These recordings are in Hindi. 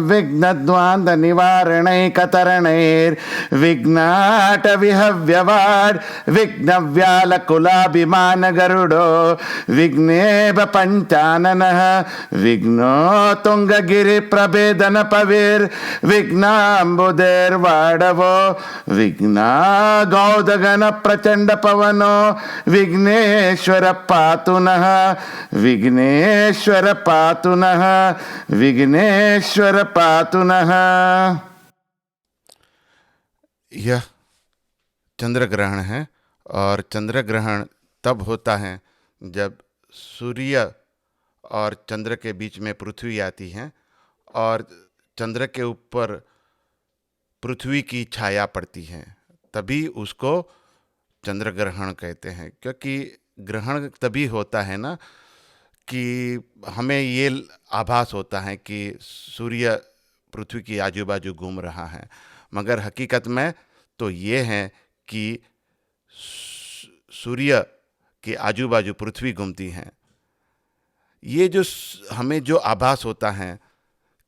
विघ्नद्वान्त निवारणैकतरणैर्विघ्नाट विहव्यवाड विघ्नव्यालकुलाभिमान गरुडो विघ्नेभ पंचाननः विघ्नो तुंगगिरि प्रभेदन पविर विघ्नाम्बुदेर्वाडवो विघ्ना गौदगन प्रचंड पवनो विघ्नेश्वर पातु नः विघ्नेश्वर पातु नः विघ्नेश्वर पातु नः। यह चंद्र ग्रहण है और चंद्र ग्रहण तब होता है जब सूर्य और चंद्र के बीच में पृथ्वी आती है और चंद्र के ऊपर पृथ्वी की छाया पड़ती है, तभी उसको चंद्र ग्रहण कहते हैं। क्योंकि ग्रहण तभी होता है ना कि हमें ये आभास होता है कि सूर्य पृथ्वी की आजू बाजू घूम रहा है, मगर हकीकत में तो ये है कि सूर्य के आजू बाजू पृथ्वी घूमती है। ये जो हमें जो आभास होता है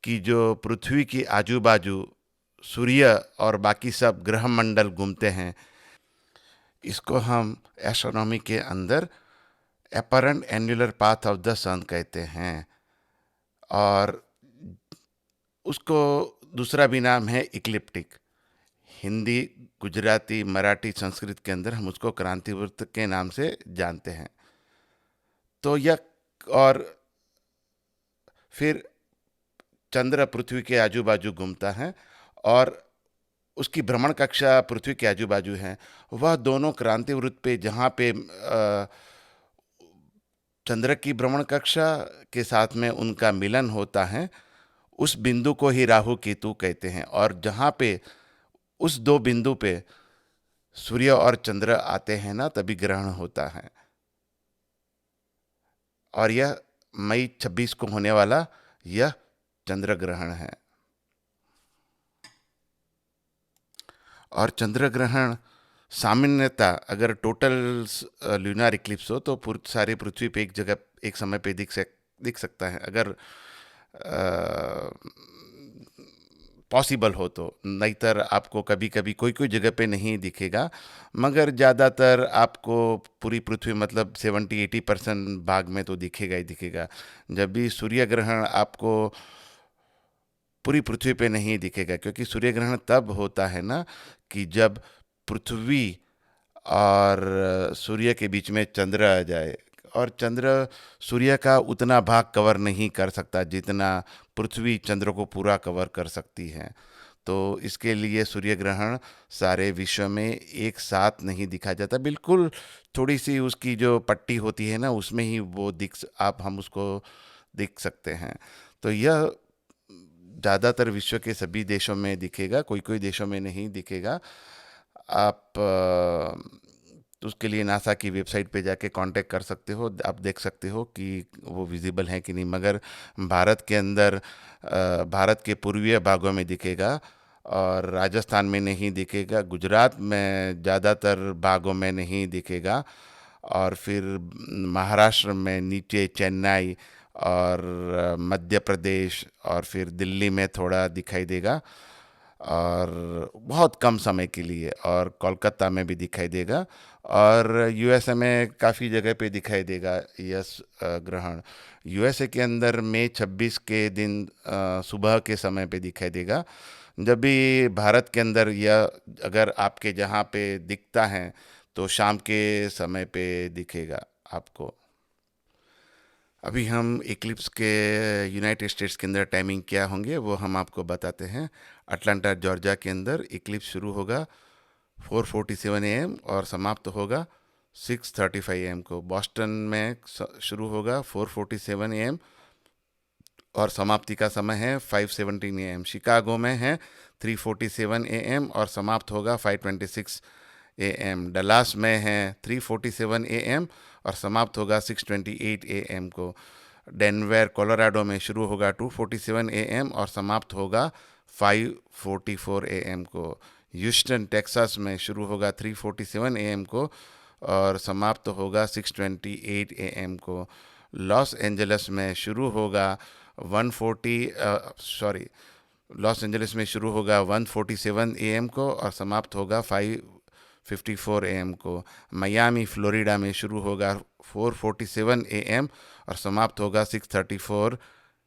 कि जो पृथ्वी की आजू बाजू सूर्य और बाकी सब ग्रह मंडल घूमते हैं, इसको हम एस्ट्रोनॉमी के अंदर apparent annular path of the sun कहते हैं। और उसको दूसरा भी नाम है इक्लिप्टिक। हिंदी, गुजराती, मराठी, संस्कृत के अंदर हम उसको क्रांतिवृत्त के नाम से जानते हैं। तो यह और फिर चंद्र पृथ्वी के आजू बाजू घूमता है और उसकी भ्रमण कक्षा पृथ्वी के आजू बाजू है। वह दोनों क्रांतिवृत्त पे जहाँ पे चंद्र की भ्रमण कक्षा के साथ में उनका मिलन होता है, उस बिंदु को ही राहु केतु कहते हैं। और जहाँ पे उस दो बिंदु पे सूर्य और चंद्र आते हैं ना, तभी ग्रहण होता है। और यह मई 26 को होने वाला यह चंद्र ग्रहण है। और चंद्र ग्रहण सामान्यतः अगर टोटल ल्यूनर इक्लिप्स हो तो सारे पृथ्वी पे एक जगह एक समय पे दिख सकता है, अगर पॉसिबल हो तो। नहींतर आपको कभी कभी कोई कोई जगह पे नहीं दिखेगा, मगर ज़्यादातर आपको पूरी पृथ्वी मतलब 70-80% भाग में तो दिखेगा ही दिखेगा। जब भी सूर्य ग्रहण आपको पूरी पृथ्वी पे नहीं दिखेगा, क्योंकि सूर्य ग्रहण तब होता है ना कि जब पृथ्वी और सूर्य के बीच में चंद्र आ जाए। और चंद्र सूर्य का उतना भाग कवर नहीं कर सकता जितना पृथ्वी चंद्र को पूरा कवर कर सकती है। तो इसके लिए सूर्य ग्रहण सारे विश्व में एक साथ नहीं दिखा जाता, बिल्कुल थोड़ी सी उसकी जो पट्टी होती है ना, उसमें ही वो हम उसको दिख सकते हैं। तो यह ज़्यादातर विश्व के सभी देशों में दिखेगा, कोई कोई देशों में नहीं दिखेगा। आप उसके लिए नासा की वेबसाइट पे जाके कांटेक्ट कर सकते हो, आप देख सकते हो कि वो विजिबल है कि नहीं। मगर भारत के अंदर भारत के पूर्वीय भागों में दिखेगा और राजस्थान में नहीं दिखेगा, गुजरात में ज़्यादातर भागों में नहीं दिखेगा, और फिर महाराष्ट्र में नीचे चेन्नई और मध्य प्रदेश और फिर दिल्ली में थोड़ा दिखाई देगा, और बहुत कम समय के लिए, और कोलकाता में भी दिखाई देगा, और यूएसए में काफ़ी जगह पे दिखाई देगा यस ग्रहण। यूएसए के अंदर मई 26 के दिन सुबह के समय पे दिखाई देगा। जब भी भारत के अंदर यह अगर आपके जहाँ पे दिखता है तो शाम के समय पे दिखेगा आपको। अभी हम इक्लिप्स के यूनाइटेड स्टेट्स के अंदर टाइमिंग क्या होंगे वो हम आपको बताते हैं। अटलांटा जॉर्जिया के अंदर इक्लिप्स शुरू होगा 4:47 AM और समाप्त होगा 6:35 AM को। बॉस्टन में शुरू होगा 4:47 AM और समाप्ति का समय है 5:17 AM। शिकागो में है 3:47 AM और समाप्त होगा 5:26 AM। डलास में है 3:47 AM और समाप्त होगा 6:28 AM को। डेनवर कोलोराडो में शुरू होगा 2:47 AM और समाप्त होगा 5:44 AM को। ह्यूस्टन टेक्सास में शुरू होगा 3:47 AM को और समाप्त होगा 6:28 AM को। लॉस एंजल्स में शुरू होगा सॉरी, लॉस एंजलिस में शुरू होगा 1:47 AM को और समाप्त होगा 5:54 AM को। मियामी फ्लोरिडा में शुरू होगा 4:47 AM और समाप्त होगा 6:34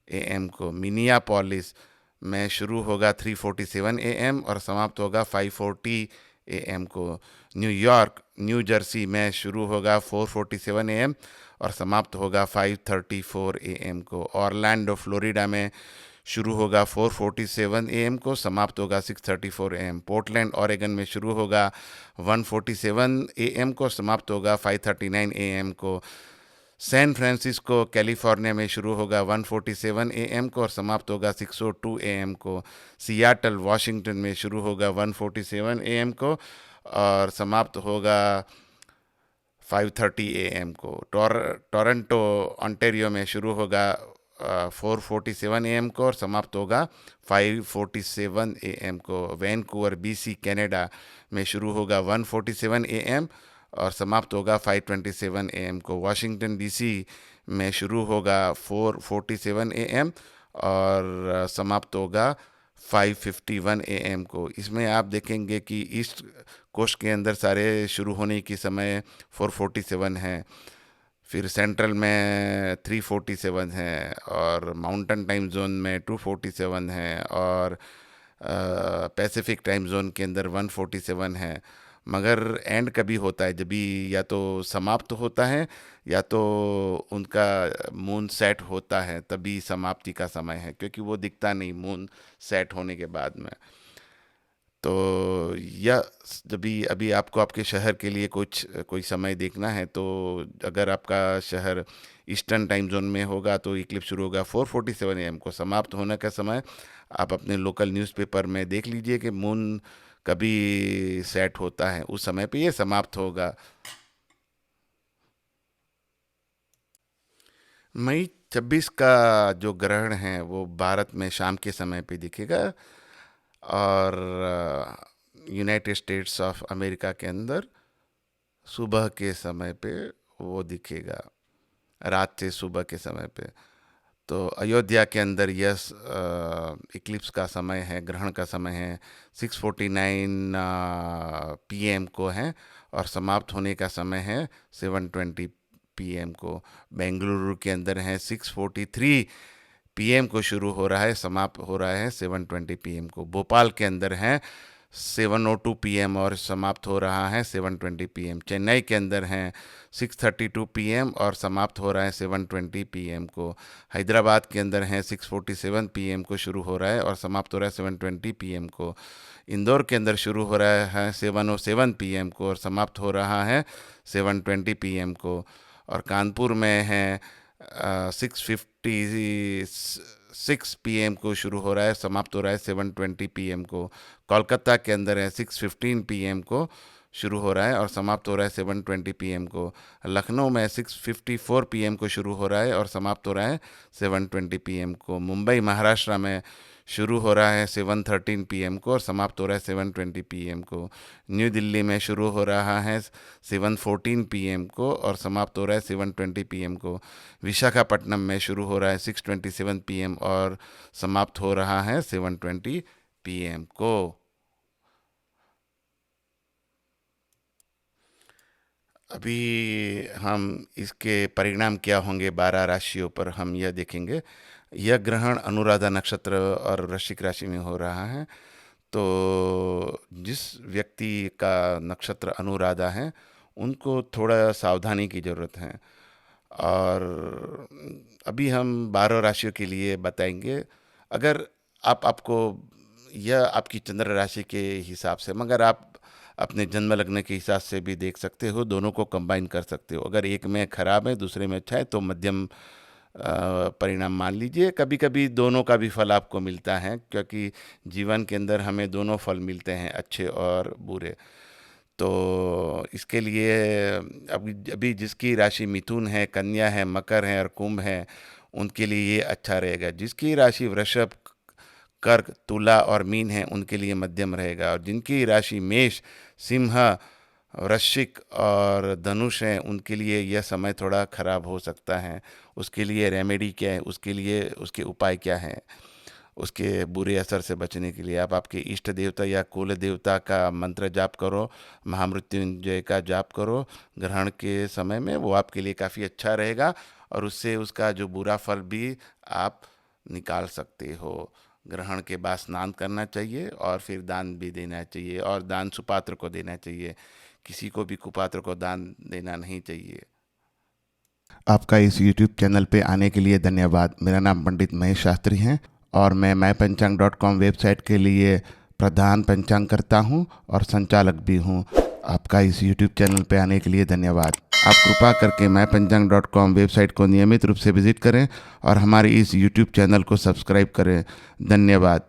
AM को। मिनियापोलिस में शुरू होगा 3:47 AM और समाप्त होगा 5:40 AM को। न्यूयॉर्क न्यू जर्सी में शुरू होगा 4:47 AM और समाप्त होगा 5:34 AM को। ऑरलैंडो फ्लोरिडा में शुरू होगा 4:47 AM को, समाप्त होगा 6:34 AM। पोर्टलैंड ओरेगन में शुरू होगा 1:47 AM को, समाप्त होगा 5:39 AM को। सैन फ्रांसिस्को कैलिफोर्निया में शुरू होगा 1:47 AM को और समाप्त होगा 6:02 AM को। सियाटल वाशिंगटन में शुरू होगा 1:47 AM को और समाप्त होगा 5:30 AM को। टोरंटो ओंटारियो में शुरू होगा 4:47 AM को और समाप्त होगा 5:47 AM को। वैंकूवर BC कनाडा में शुरू होगा 1:47 AM और समाप्त होगा 5:27 AM को। वाशिंगटन DC में शुरू होगा 4:47 AM और समाप्त होगा 5:51 AM को। इसमें आप देखेंगे कि ईस्ट कोस्ट के अंदर सारे शुरू होने की समय 4:47 है, फिर सेंट्रल में 3:47 है और माउंटेन टाइम जोन में 2:47 है और पैसिफिक टाइम जोन के अंदर 1:47 है। मगर एंड कभी होता है जब भी या तो समाप्त होता है या तो उनका मून सेट होता है, तभी समाप्ति का समय है, क्योंकि वो दिखता नहीं मून सेट होने के बाद में। तो यह जब भी अभी आपको आपके शहर के लिए कोई समय देखना है, तो अगर आपका शहर ईस्टर्न टाइम जोन में होगा तो इक्लिप्स शुरू होगा 4:47 AM को। समाप्त होने का समय आप अपने लोकल न्यूज़पेपर में देख लीजिए कि मून कभी सेट होता है, उस समय पे ये समाप्त होगा। मई 26 का जो ग्रहण है वो भारत में शाम के समय पे दिखेगा और यूनाइटेड स्टेट्स ऑफ अमेरिका के अंदर सुबह के समय पे वो दिखेगा, रात से सुबह के समय पे। तो अयोध्या के अंदर यह इक्लिप्स का समय है, ग्रहण का समय है 6:49 PM को है और समाप्त होने का समय है 7:20 PM को। बेंगलुरु के अंदर है 6:43 PM को शुरू हो रहा है, समाप्त हो रहा है 7:20 PM को। भोपाल के अंदर है 7:02 PM और समाप्त हो रहा है 7:20 PM। चेन्नई के अंदर हैं 6:32 PM और समाप्त हो रहा है 7:20 PM को। हैदराबाद के अंदर हैं 6:47 PM को शुरू हो रहा है और समाप्त हो रहा है 7:20 PM को। इंदौर के अंदर शुरू हो रहा है 7:07 PM को और समाप्त हो रहा है 7:20 PM को। और कानपुर में है 6:56 PM को शुरू हो रहा है, समाप्त हो रहा है 7:20 PM को। कोलकाता के अंदर है 6:15 PM को शुरू हो रहा है और समाप्त हो रहा है 7:20 PM को। लखनऊ में 6:54 PM को शुरू हो रहा है और समाप्त हो रहा है 7:20 PM को। मुंबई महाराष्ट्र में शुरू हो रहा है 7:13 PM को और समाप्त हो रहा है 7:20 PM को। न्यू दिल्ली में शुरू हो रहा है 7:14 PM को और समाप्त हो रहा है 7:20 PM को। विशाखापट्टनम में शुरू हो रहा है 6:27 PM और समाप्त हो रहा है 7:20 PM को। अभी हम इसके परिणाम क्या होंगे 12 राशियों पर हम यह देखेंगे। यह ग्रहण अनुराधा नक्षत्र और वृश्चिक राशि में हो रहा है, तो जिस व्यक्ति का नक्षत्र अनुराधा है उनको थोड़ा सावधानी की ज़रूरत है। और अभी हम 12 राशियों के लिए बताएंगे। अगर आपको यह आपकी चंद्र राशि के हिसाब से, मगर आप अपने जन्म लग्न के हिसाब से भी देख सकते हो, दोनों को कंबाइन कर सकते हो। अगर एक में खराब है दूसरे में अच्छा है तो मध्यम परिणाम मान लीजिए। कभी कभी दोनों का भी फल आपको मिलता है, क्योंकि जीवन के अंदर हमें दोनों फल मिलते हैं, अच्छे और बुरे। तो इसके लिए अभी अभी जिसकी राशि मिथुन है, कन्या है, मकर है और कुंभ है, उनके लिए ये अच्छा रहेगा। जिसकी राशि वृषभ, कर्क, तुला और मीन है, उनके लिए मध्यम रहेगा। और जिनकी राशि मेष, सिंह, वृश्चिक और धनुष हैं उनके लिए यह समय थोड़ा खराब हो सकता है। उसके लिए रेमेडी क्या है, उसके लिए उसके उपाय क्या हैं, उसके बुरे असर से बचने के लिए आप आपके इष्ट देवता या कुल देवता का मंत्र जाप करो, महामृत्युंजय का जाप करो ग्रहण के समय में, वो आपके लिए काफ़ी अच्छा रहेगा और उससे उसका जो बुरा फल भी आप निकाल सकते हो। ग्रहण के बाद स्नान करना चाहिए और फिर दान भी देना चाहिए, और दान सुपात्र को देना चाहिए, किसी को भी कुपात्र को दान देना नहीं चाहिए। आपका इस YouTube चैनल पे आने के लिए धन्यवाद। मेरा नाम पंडित महेश शास्त्री है और मैं पंचांग.com वेबसाइट के लिए प्रधान पंचांग करता हूँ और संचालक भी हूँ। आपका इस YouTube चैनल पे आने के लिए धन्यवाद। आप कृपा करके पंचांग.com वेबसाइट को नियमित रूप से विजिट करें और हमारे इस YouTube चैनल को सब्सक्राइब करें। धन्यवाद।